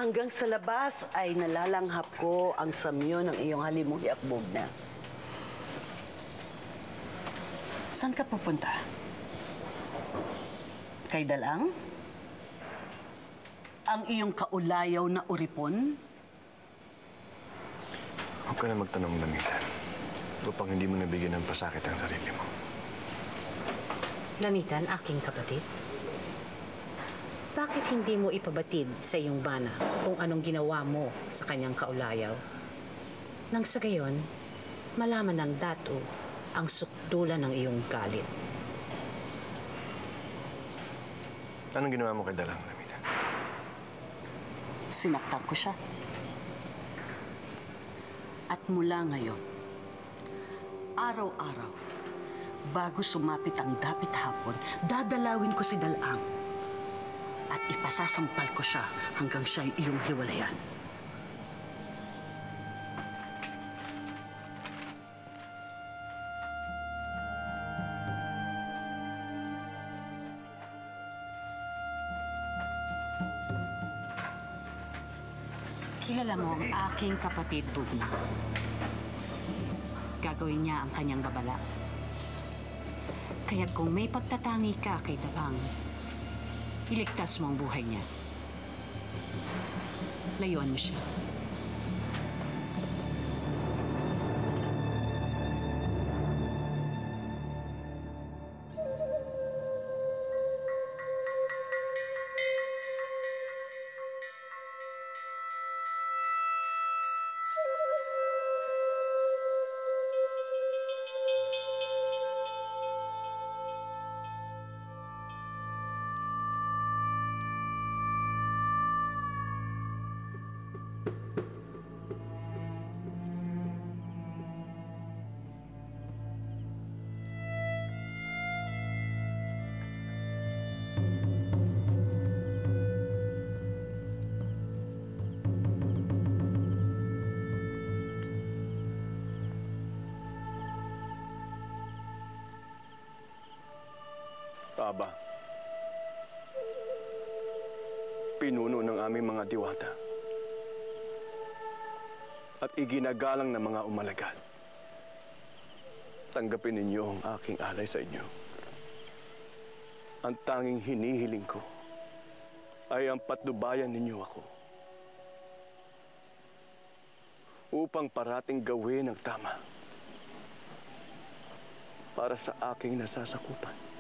Hanggang sa labas ay nalalanghap ko ang samyo ng iyong halimuhi at bugna. Saan ka pupunta? Kay Dalang? Ang iyong kaulayaw na uripon? Huwag ka na magtanong, Lamitan, upang hindi mo nabigyan ng pasakit ang sarili mo. Lamitan, aking kapatid. Bakit hindi mo ipabatid sa iyong bana kung anong ginawa mo sa kanyang kaulayaw? Nang sa gayon, malaman ng dato ang sukdulan ng iyong galit. Anong ginawa mo kay Dalang, Lamitan? Sinaktan ko siya. At mula ngayon, araw-araw, bago sumapit ang dapit hapon, dadalawin ko si Dalang at ipasasampal ko siya hanggang siya'y iyong hiwalayan. Kilala mo ang aking kapatid, Bugna. Gagawin niya ang kanyang babala. Kaya't kung may pagtatangi ka kay Dalang, iligtas mo ang buhay niya. Layuan mo siya. Aba, pinuno ng aming mga diwata at iginagalang ng mga umalagad. Tanggapin ninyo ang aking alay sa inyo. Ang tanging hinihiling ko ay ang patnubayan ninyo ako upang parating gawin ang tama para sa aking nasasakupan.